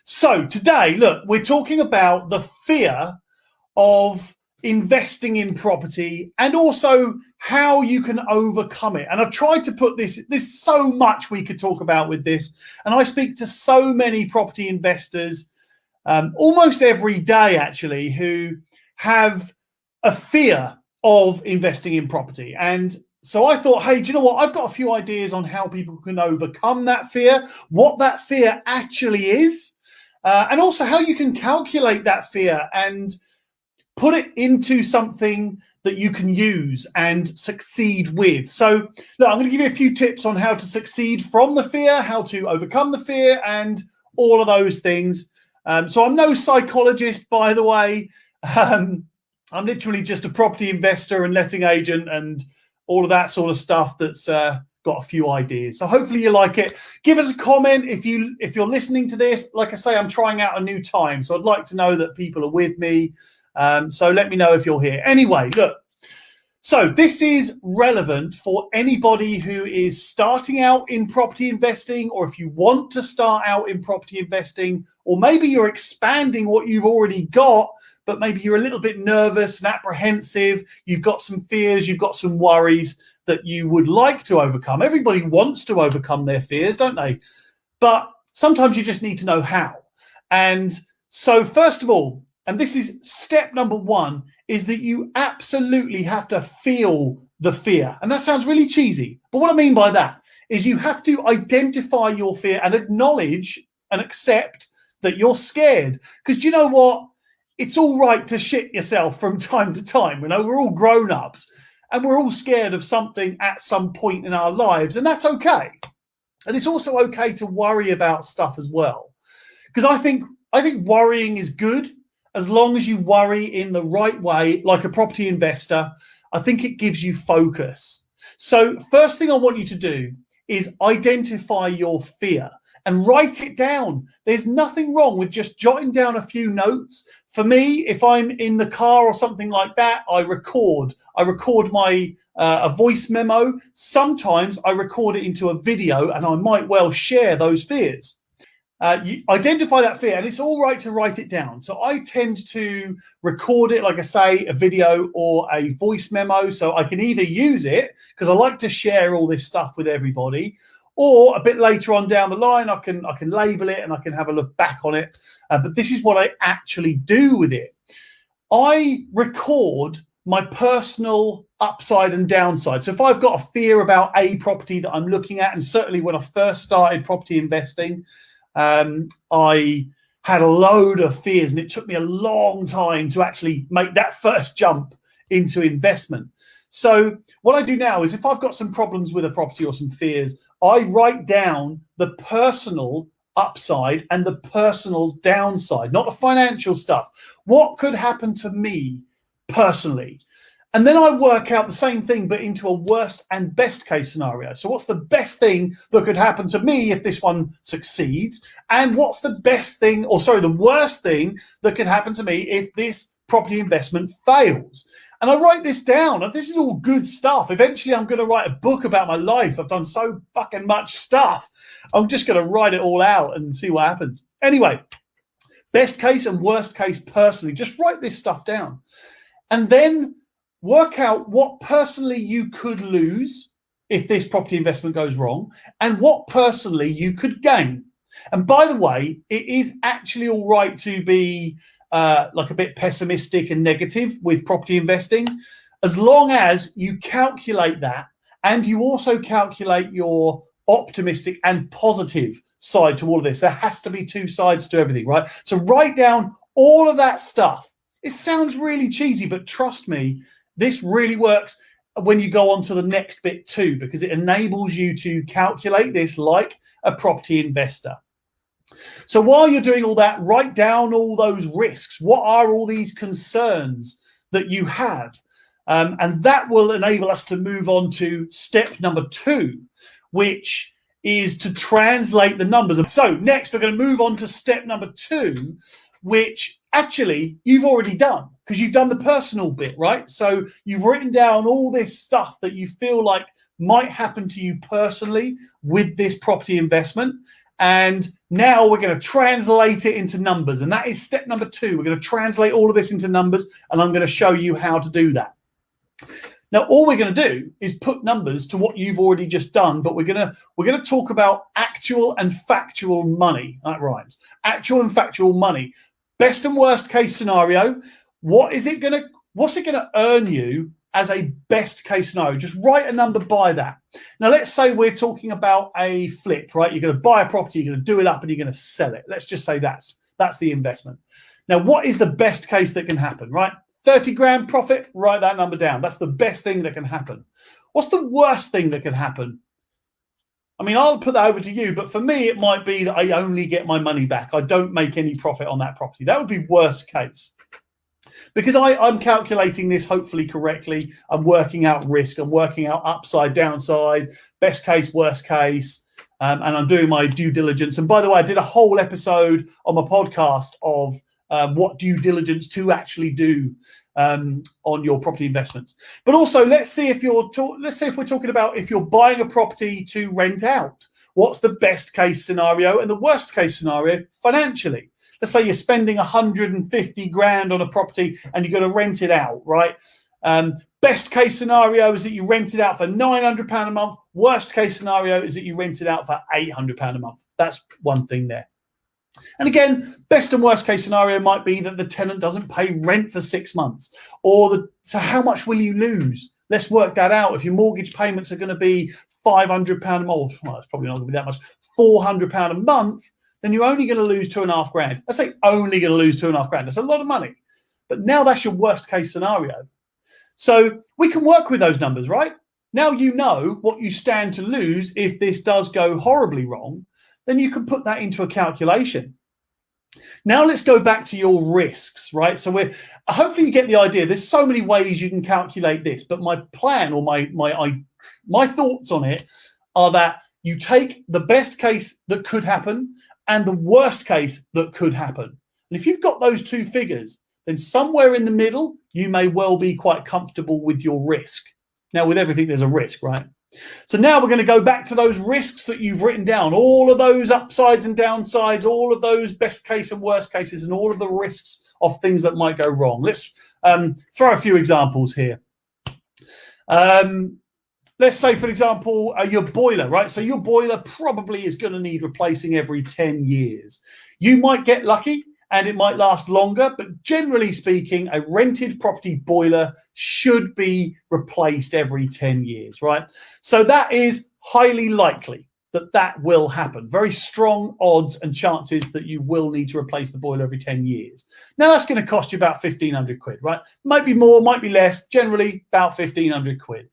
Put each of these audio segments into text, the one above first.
So today, look, we're talking about the fear of investing in property and also how you can overcome it. And I've tried to put there's so much we could talk about with this. And I speak to so many property investors almost every day, actually, who have a fear of investing in property. And so I thought, hey, do you know what? I've got a few ideas on how people can overcome that fear, what that fear actually is, and also how you can calculate that fear and put it into something that you can use and succeed with. So look, I'm going to give you a few tips on how to succeed from the fear, how to overcome the fear, and all of those things. So I'm no psychologist, by the way. I'm literally just a property investor and letting agent and all of that sort of stuff that's got a few ideas. So hopefully you like it. Give us a comment if you're listening to this. Like I say, I'm trying out a new time, so I'd like to know that people are with me. So let me know if you're here. Anyway, look. So this is relevant for anybody who is starting out in property investing, or if you want to start out in property investing, or maybe you're expanding what you've already got, but maybe you're a little bit nervous and apprehensive. You've got some fears, you've got some worries that you would like to overcome. Everybody wants to overcome their fears, don't they? But sometimes you just need to know how. And so first of all, and this is step number one, is that you absolutely have to feel the fear. And that sounds really cheesy, but what I mean by that is you have to identify your fear and acknowledge and accept that you're scared. Because you know what? It's all right to shit yourself from time to time. You know, we're all grown-ups and we're all scared of something at some point in our lives, and that's okay. And it's also okay to worry about stuff as well. Because I think worrying is good. As long as you worry in the right way, like a property investor, I think it gives you focus. So first thing I want you to do is identify your fear and write it down. There's nothing wrong with just jotting down a few notes. For me, if I'm in the car or something like that, I record my a voice memo. Sometimes I record it into a video, and I might well share those fears. You identify that fear, and it's all right to write it down. So I tend to record it, like I say, a video or a voice memo. So I can either use it because I like to share all this stuff with everybody, or a bit later on down the line, I can label it and I can have a look back on it. But this is what I actually do with it. I record my personal upside and downside. So if I've got a fear about a property that I'm looking at, and certainly when I first started property investing, I had a load of fears, and it took me a long time to actually make that first jump into investment. So what I do now is if I've got some problems with a property or some fears, I write down the personal upside and the personal downside, not the financial stuff. What could happen to me personally? And then I work out the same thing, but into a worst and best case scenario. So what's the best thing that could happen to me if this one succeeds? And what's the the worst thing that could happen to me if this property investment fails? And I write this down, and this is all good stuff. Eventually I'm going to write a book about my life. I've done so fucking much stuff. I'm just going to write it all out and see what happens. Anyway, best case and worst case personally, just write this stuff down. And then work out what personally you could lose if this property investment goes wrong, and what personally you could gain. And by the way, it is actually all right to be like a bit pessimistic and negative with property investing, as long as you calculate that, and you also calculate your optimistic and positive side to all of this. There has to be two sides to everything, right? So write down all of that stuff. It sounds really cheesy, but trust me, this really works when you go on to the next bit too, because it enables you to calculate this like a property investor. So while you're doing all that, write down all those risks. What are all these concerns that you have? And that will enable us to move on to step number 2, which is to translate the numbers. So next, we're going to move on to step number 2, which actually you've already done, because you've done the personal bit, right? So you've written down all this stuff that you feel like might happen to you personally with this property investment. And Now we're going to translate it into numbers. And that is step number 2. We're going to translate all of this into numbers, and I'm going to show you how to do that. Now, all we're going to do is put numbers to what you've already just done, but we're going to talk about actual and factual money. That rhymes. Actual and factual money. Best and worst case scenario. What's it going to earn you as a best case scenario? Just write a number by that. Now, let's say we're talking about a flip, right? You're going to buy a property, you're going to do it up, and you're going to sell it. Let's just say that's the investment. Now, what is the best case that can happen, right? 30 grand profit, write that number down. That's the best thing that can happen. What's the worst thing that can happen? I mean, I'll put that over to you, but for me, it might be that I only get my money back. I don't make any profit on that property. That would be worst case. Because I'm calculating this hopefully correctly. I'm working out risk. I'm working out upside, downside, best case, worst case. And I'm doing my due diligence. And by the way, I did a whole episode on my podcast of what due diligence to actually do on your property investments. But also, let's see if we're talking about if you're buying a property to rent out. What's the best case scenario and the worst case scenario financially? Let's say you're spending 150 grand on a property and you're going to rent it out, right? Best case scenario is that you rent it out for £900 a month. Worst case scenario is that you rent it out for £800 a month. That's one thing there. And again, best and worst case scenario might be that the tenant doesn't pay rent for 6 months. So how much will you lose? Let's work that out. If your mortgage payments are going to be £500 a month, well, it's probably not going to be that much, £400 a month, then you're only going to lose 2.5 grand. I say only going to lose 2.5 grand. That's a lot of money. But now that's your worst case scenario. So we can work with those numbers, right? Now you know what you stand to lose if this does go horribly wrong. Then you can put that into a calculation. Now let's go back to your risks, right? So hopefully you get the idea. There's so many ways you can calculate this, but my plan or my thoughts on it are that you take the best case that could happen and the worst case that could happen. And if you've got those two figures, then somewhere in the middle, you may well be quite comfortable with your risk. Now, with everything, there's a risk, right? So now we're going to go back to those risks that you've written down, all of those upsides and downsides, all of those best case and worst cases, and all of the risks of things that might go wrong. Let's throw a few examples here. Let's say, for example, your boiler, right? So your boiler probably is going to need replacing every 10 years. You might get lucky and it might last longer, but generally speaking, a rented property boiler should be replaced every 10 years, right? So that is highly likely that will happen. Very strong odds and chances that you will need to replace the boiler every 10 years. Now that's going to cost you about 1,500 quid, right? Might be more, might be less, generally about 1,500 quid.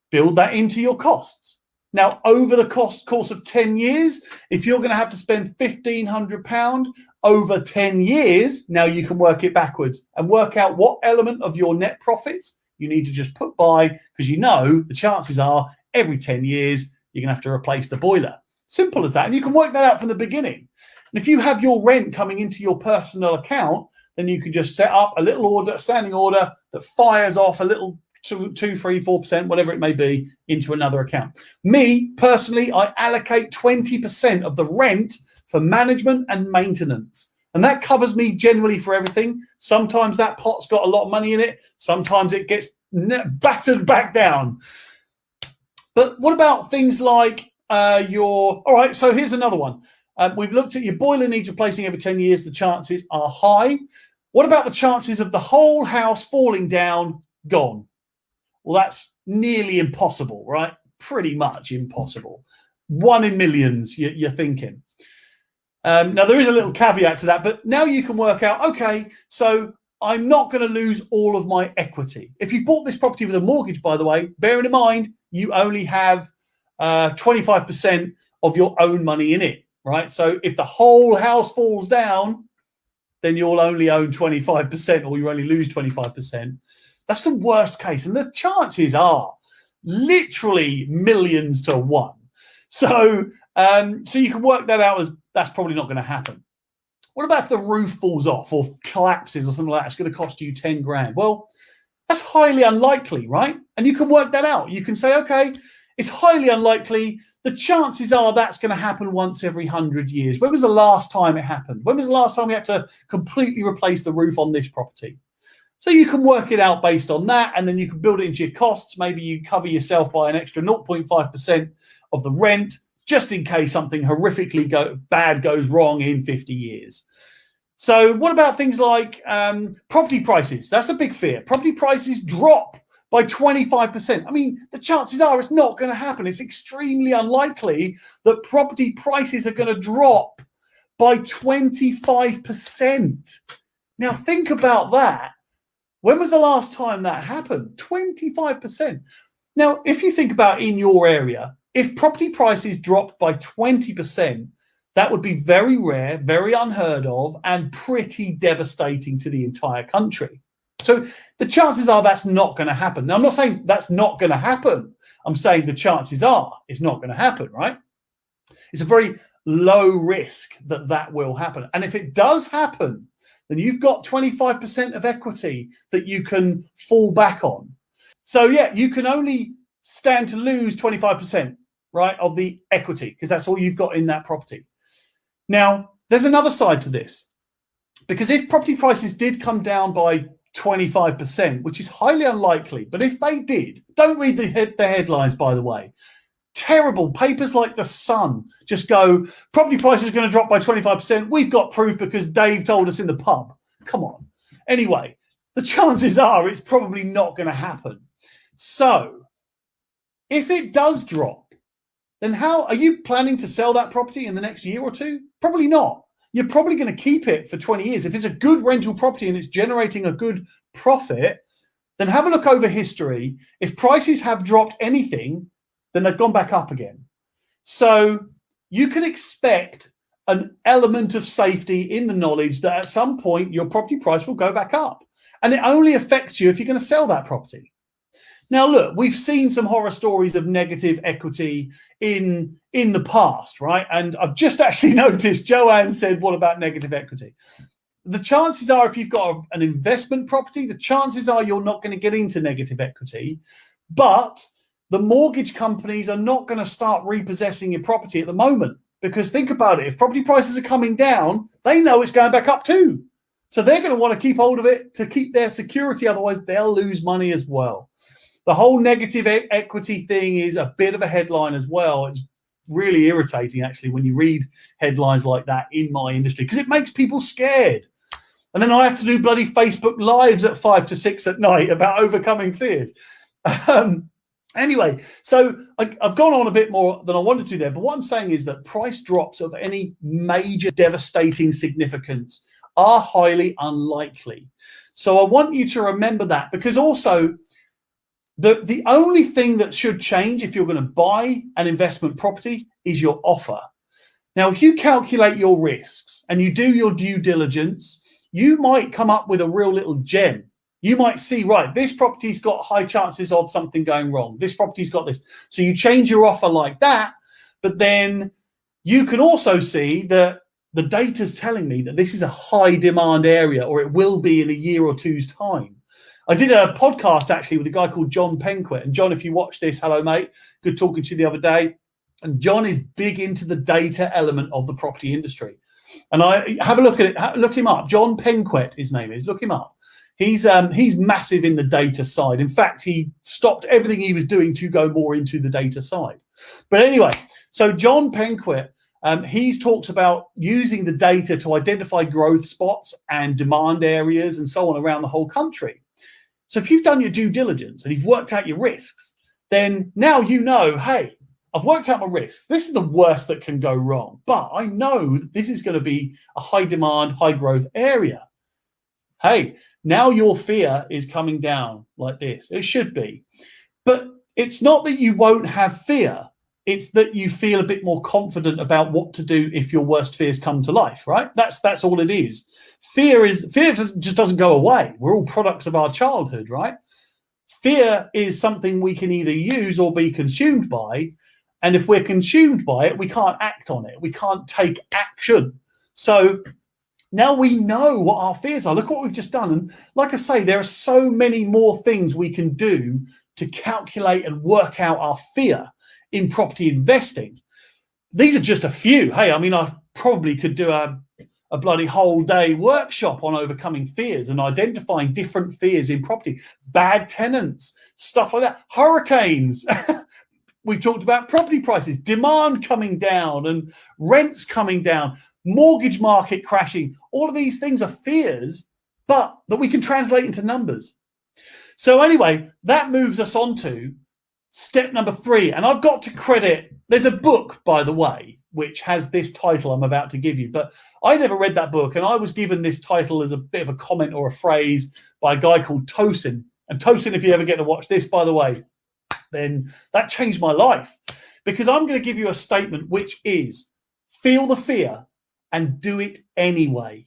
Build that into your costs. Now, over the course of 10 years, if you're going to have to spend £1,500 over 10 years, now you can work it backwards and work out what element of your net profits you need to just put by, because you know the chances are every 10 years you're going to have to replace the boiler. Simple as that. And you can work that out from the beginning. And if you have your rent coming into your personal account, then you can just set up a little order, a standing order that fires off a little 2, 3, 4%, whatever it may be, into another account. Me, personally, I allocate 20% of the rent for management and maintenance. And that covers me generally for everything. Sometimes that pot's got a lot of money in it. Sometimes it gets battered back down. But what about things like all right, so here's another one. We've looked at your boiler needs replacing every 10 years. The chances are high. What about the chances of the whole house falling down, gone? Well, that's nearly impossible, right? Pretty much impossible. 1 in millions, you're thinking. Now, there is a little caveat to that, but now you can work out, okay, so I'm not going to lose all of my equity. If you bought this property with a mortgage, by the way, bearing in mind, you only have 25% of your own money in it, right? So if the whole house falls down, then you'll only own 25% or you only lose 25%. That's the worst case. And the chances are literally millions to 1. So you can work that out as that's probably not going to happen. What about if the roof falls off or collapses or something like that? It's going to cost you 10 grand. Well, that's highly unlikely, right? And you can work that out. You can say, okay, it's highly unlikely the chances are that's going to happen once every 100 years. When was the last time it happened? When was the last time we had to completely replace the roof on this property? So you can work it out based on that, and then you can build it into your costs. Maybe you cover yourself by an extra 0.5% of the rent, just in case something horrifically bad goes wrong in 50 years. So what about things like property prices? That's a big fear. Property prices drop by 25%. I mean, the chances are it's not going to happen. It's extremely unlikely that property prices are going to drop by 25%. Now, think about that. When was the last time that happened? 25%. Now, if you think about in your area, if property prices dropped by 20%, that would be very rare, very unheard of, and pretty devastating to the entire country. So the chances are that's not going to happen. Now, I'm not saying that's not going to happen. I'm saying the chances are it's not going to happen, right? It's a very low risk that that will happen. And if it does happen, then you've got 25% of equity that you can fall back on. So yeah, you can only stand to lose 25%, right, of the equity, because that's all you've got in that property. Now, there's another side to this, because if property prices did come down by 25%, which is highly unlikely, but if they did, don't read the headlines, by the way. Terrible. Papers like The Sun just go, property prices are going to drop by 25%. We've got proof because Dave told us in the pub. Come on. Anyway, the chances are it's probably not going to happen. So if it does drop, then how are you planning to sell that property in the next year or two? Probably not. You're probably going to keep it for 20 years. If it's a good rental property and it's generating a good profit, then have a look over history. If prices have dropped anything, then they've gone back up again. So you can expect an element of safety in the knowledge that at some point your property price will go back up. And it only affects you if you're going to sell that property. Now, look, we've seen some horror stories of negative equity in the past, right? And I've just actually noticed Joanne said, what about negative equity? The chances are if you've got an investment property, the chances are you're not going to get into negative equity. But the mortgage companies are not going to start repossessing your property at the moment, because think about it. If property prices are coming down, they know it's going back up too. So they're going to want to keep hold of it to keep their security. Otherwise, they'll lose money as well. The whole negative equity thing is a bit of a headline as well. It's really irritating, actually, when you read headlines like that in my industry, because it makes people scared. And then I have to do bloody Facebook Lives at 5 to 6 at night about overcoming fears. Anyway, so I've gone on a bit more than I wanted to there. But what I'm saying is that price drops of any major devastating significance are highly unlikely. So I want you to remember that, because also the only thing that should change if you're going to buy an investment property is your offer. Now, if you calculate your risks and you do your due diligence, you might come up with a real little gem. You might see, right, this property's got high chances of something going wrong. This property's got this. So you change your offer like that, but then you can also see that the data's telling me that this is a high demand area, or it will be in a year or two's time. I did a podcast actually with a guy called John Penquet. And John, if you watch this, hello, mate. Good talking to you the other day. And John is big into the data element of the property industry. And I have a look at it, look him up. John Penquet, his name is, look him up. He's massive in the data side. In fact, he stopped everything he was doing to go more into the data side. But anyway, so John Penquet, he talks about using the data to identify growth spots and demand areas and so on around the whole country. So if you've done your due diligence and you've worked out your risks, then now you know, hey, I've worked out my risks. This is the worst that can go wrong. But I know that this is going to be a high demand, high growth area. Hey, now your fear is coming down like this. It should be. But it's not that you won't have fear. It's that you feel a bit more confident about what to do if your worst fears come to life, right? That's all it is. Fear just doesn't go away. We're all products of our childhood, right? Fear is something we can either use or be consumed by. And if we're consumed by it, we can't act on it. We can't take action. So now we know what our fears are. Look what we've just done. And like I say, there are so many more things we can do to calculate and work out our fear. in property investing. These are just a few. Hey, I mean, I probably could do a bloody whole day workshop on overcoming fears and identifying different fears in property, bad tenants, stuff like that, hurricanes. We've talked about property prices, demand coming down and rents coming down, mortgage market crashing. All of these things are fears, but that we can translate into numbers. So anyway, that moves us on to step number 3. And I've got to credit, there's a book, by the way, which has this title I'm about to give you, but I never read that book, and I was given this title as a bit of a comment or a phrase by a guy called Tosin. And Tosin, if you ever get to watch this, by the way, then that changed my life, because I'm going to give you a statement which is feel the fear and do it anyway.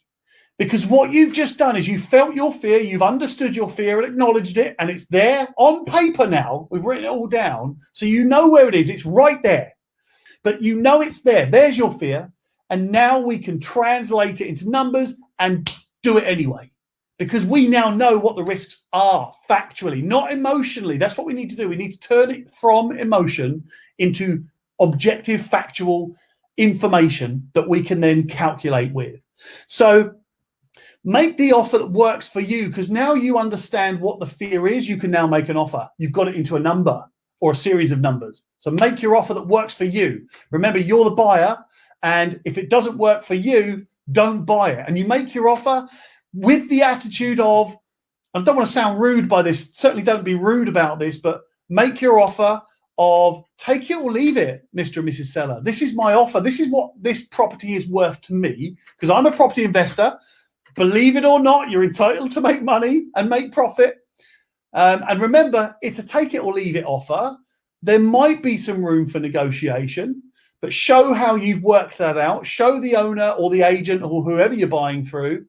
Because what you've just done is you felt your fear, you've understood your fear and acknowledged it, and it's there on paper now. We've written it all down, so you know where it is. It's right there. But you know it's there. There's your fear. And now we can translate it into numbers and do it anyway. Because we now know what the risks are factually, not emotionally. That's what we need to do. We need to turn it from emotion into objective, factual information that we can then calculate with. So make the offer that works for you, because now you understand what the fear is. You can now make an offer. You've got it into a number or a series of numbers. So make your offer that works for you. Remember, you're the buyer, and if it doesn't work for you, don't buy it. And you make your offer with the attitude of, I don't want to sound rude by this, certainly don't be rude about this, but make your offer of take it or leave it, Mr. and Mrs. Seller. This is my offer. This is what this property is worth to me, because I'm a property investor. Believe it or not, you're entitled to make money and make profit. And remember, it's a take it or leave it offer. There might be some room for negotiation, but show how you've worked that out. Show the owner or the agent or whoever you're buying through.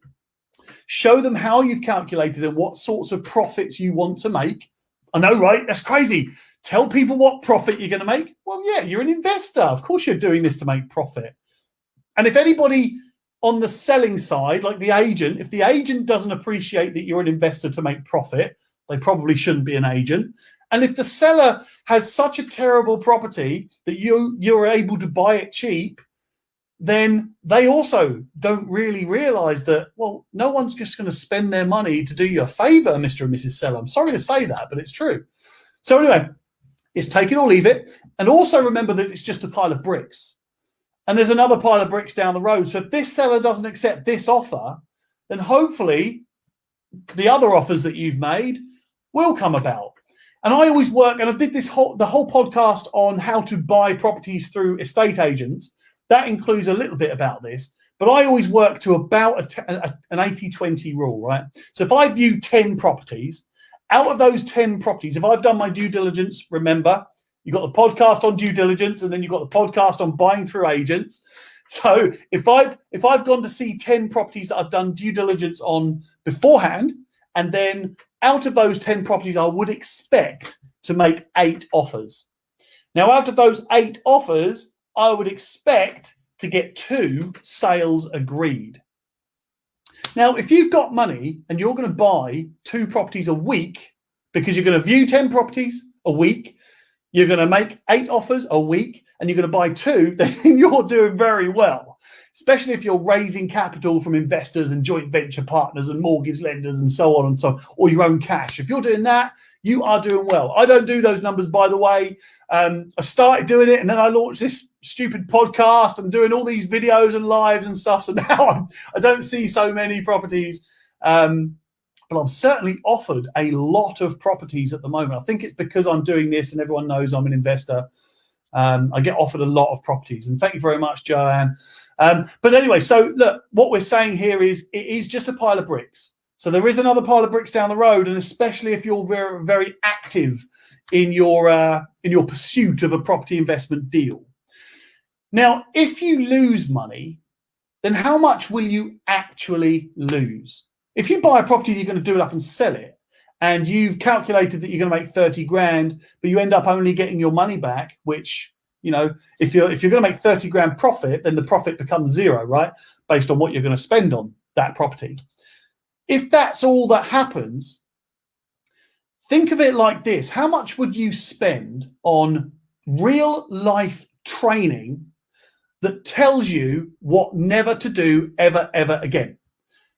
Show them how you've calculated and what sorts of profits you want to make. I know, right? That's crazy. Tell people what profit you're going to make. Well, yeah, you're an investor. Of course you're doing this to make profit. And if anybody on the selling side, like the agent, if the agent doesn't appreciate that you're an investor to make profit, they probably shouldn't be an agent. And if the seller has such a terrible property that you're able to buy it cheap, then they also don't really realize that, well, no one's just going to spend their money to do you a favor, Mr. and Mrs. Seller. I'm sorry to say that, but it's true. So anyway, it's take it or leave it. And also remember that it's just a pile of bricks. And there's another pile of bricks down the road. So if this seller doesn't accept this offer, then hopefully the other offers that you've made will come about. And I always work, and I did the whole podcast on how to buy properties through estate agents. That includes a little bit about this, but I always work to about an 80-20 rule, right? So if I view 10 properties, out of those 10 properties, if I've done my due diligence, remember, you've got the podcast on due diligence, and then you've got the podcast on buying through agents. So if I've gone to see 10 properties that I've done due diligence on beforehand, and then out of those 10 properties, I would expect to make 8 offers. Now, out of those 8 offers, I would expect to get 2 sales agreed. Now, if you've got money and you're going to buy 2 properties a week, because you're going to view 10 properties a week, you're going to make 8 offers a week, and you're going to buy 2, then you're doing very well, especially if you're raising capital from investors and joint venture partners and mortgage lenders and so on and so on, or your own cash. If you're doing that, you are doing well. I don't do those numbers, by the way. I started doing it, and then I launched this stupid podcast. I'm doing all these videos and lives and stuff. So now I don't see so many properties, but I'm certainly offered a lot of properties at the moment. I think it's because I'm doing this and everyone knows I'm an investor. I get offered a lot of properties, and thank you very much, Joanne. But anyway, so look, what we're saying here is it is just a pile of bricks. So there is another pile of bricks down the road, and especially if you're very, very active in your pursuit of a property investment deal. Now, if you lose money, then how much will you actually lose? If you buy a property, you're going to do it up and sell it, and you've calculated that you're going to make 30 grand, but you end up only getting your money back, which, you know, if you're going to make 30 grand profit, then the profit becomes 0, right? Based on what you're going to spend on that property. If that's all that happens, think of it like this. How much would you spend on real life training that tells you what never to do ever again.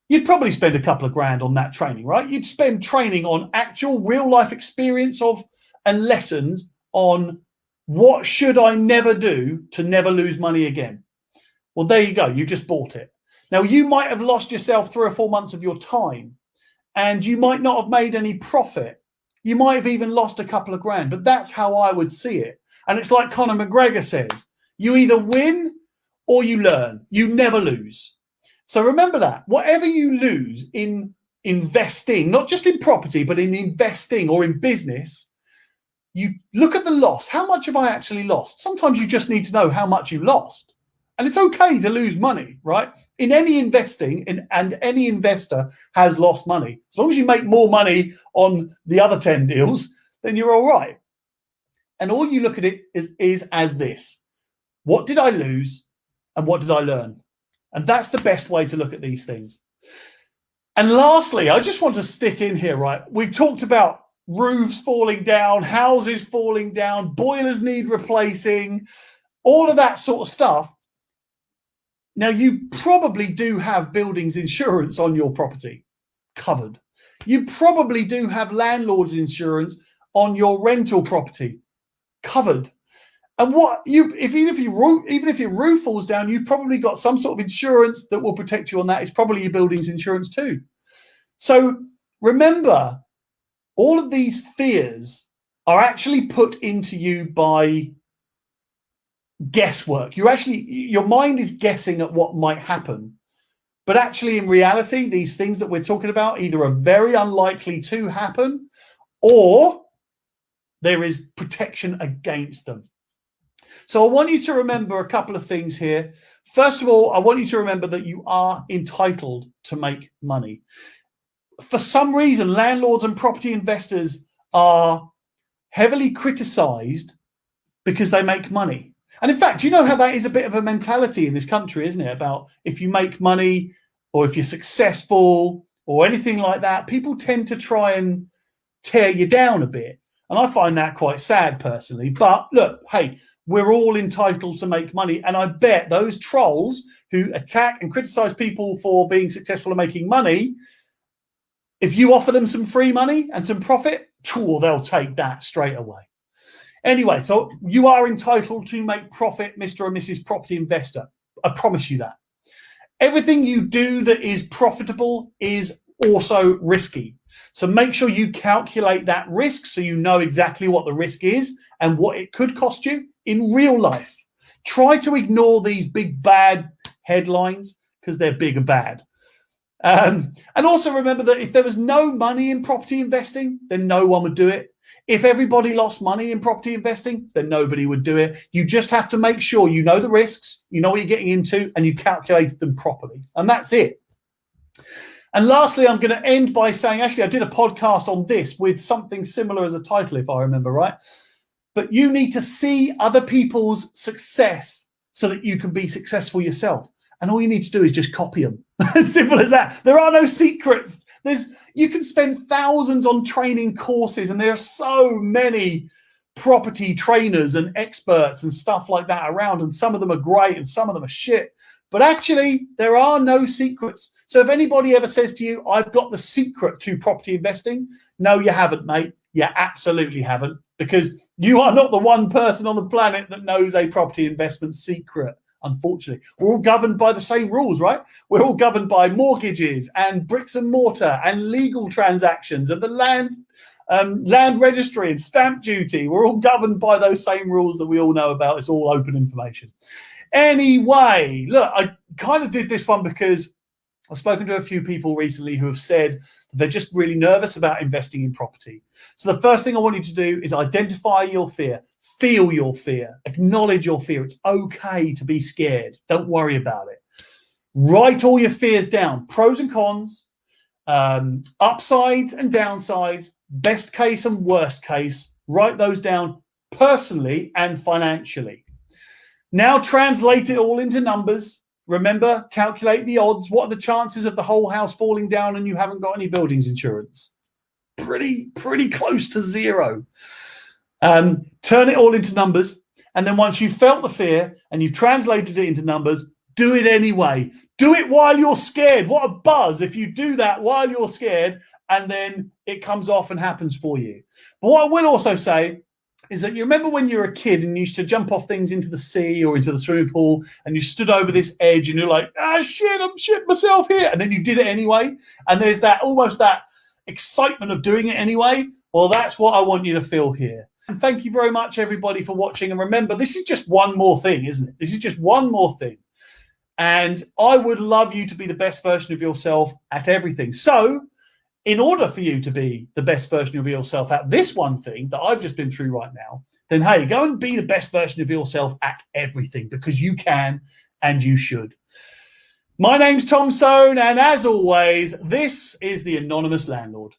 You'd probably spend a couple of grand on that training, right? You'd spend training on actual real life experience of and lessons on what should I never do to never lose money again. Well, there you go. You just bought it. Now, you might have lost yourself 3 or 4 months of your time, and you might not have made any profit. You might have even lost a couple of grand, but that's how I would see it. And it's like Conor McGregor says, you either win or you learn. You never lose. So remember that. Whatever you lose in investing, not just in property, but in investing or in business, you look at the loss. How much have I actually lost? Sometimes you just need to know how much you lost. And it's okay to lose money, right? In any investing, and any investor has lost money. As long as you make more money on the other 10 deals, then you're all right. And all you look at it is as this. What did I lose and what did I learn? And that's the best way to look at these things. And lastly, I just want to stick in here, right? We've talked about roofs falling down, houses falling down, boilers need replacing, all of that sort of stuff. Now, you probably do have buildings insurance on your property covered. You probably do have landlord's insurance on your rental property covered. And even if your roof falls down, you've probably got some sort of insurance that will protect you on that. It's probably your building's insurance too. So remember, all of these fears are actually put into you by guesswork. Your mind is guessing at what might happen. But actually, in reality, these things that we're talking about either are very unlikely to happen or there is protection against them. So I want you to remember a couple of things here. First of all, I want you to remember that you are entitled to make money. For some reason, landlords and property investors are heavily criticized because they make money. And in fact, you know how that is a bit of a mentality in this country, isn't it? About if you make money or if you're successful or anything like that, people tend to try and tear you down a bit. And I find that quite sad personally. But look, hey, we're all entitled to make money. And I bet those trolls who attack and criticize people for being successful and making money, if you offer them some free money and some profit, they'll take that straight away. Anyway, so you are entitled to make profit, Mr. and Mrs. Property Investor. I promise you that. Everything you do that is profitable is also risky. So make sure you calculate that risk so you know exactly what the risk is and what it could cost you in real life. Try to ignore these big bad headlines because they're big and bad. And also remember that if there was no money in property investing, then no one would do it. If everybody lost money in property investing, then nobody would do it. You just have to make sure you know the risks, you know what you're getting into, and you calculate them properly. And that's it. And lastly, I'm going to end by saying, actually, I did a podcast on this with something similar as a title, if I remember right. But you need to see other people's success so that you can be successful yourself. And all you need to do is just copy them. As simple as that. There are no secrets. You can spend thousands on training courses, and there are so many property trainers and experts and stuff like that around, and some of them are great and some of them are shit. But actually, there are no secrets. So if anybody ever says to you, I've got the secret to property investing, no, you haven't, mate. You absolutely haven't, because you are not the one person on the planet that knows a property investment secret. Unfortunately, we're all governed by the same rules, right? We're all governed by mortgages and bricks and mortar and legal transactions and the land registry and stamp duty. We're all governed by those same rules that we all know about. It's all open information. Anyway, look, I kind of did this one because I've spoken to a few people recently who have said that they're just really nervous about investing in property. So the first thing I want you to do is identify your fear. Feel your fear, acknowledge your fear. It's okay to be scared. Don't worry about it. Write all your fears down, pros and cons, upsides and downsides, best case and worst case. Write those down personally and financially. Now translate it all into numbers. Remember, calculate the odds. What are the chances of the whole house falling down and you haven't got any buildings insurance? Pretty close to zero. Turn it all into numbers. And then once you've felt the fear and you've translated it into numbers, do it anyway. Do it while you're scared. What a buzz if you do that while you're scared and then it comes off and happens for you. But what I will also say is that you remember when you were a kid and you used to jump off things into the sea or into the swimming pool and you stood over this edge and you're like, shit, I'm shit myself here. And then you did it anyway. And there's that almost that excitement of doing it anyway. Well, that's what I want you to feel here. And thank you very much, everybody, for watching. And remember, this is just one more thing, isn't it? This is just one more thing. And I would love you to be the best version of yourself at everything. So in order for you to be the best version of yourself at this one thing that I've just been through right now, then, hey, go and be the best version of yourself at everything, because you can and you should. My name's Tom Soane, and as always, this is the Anonymous Landlord.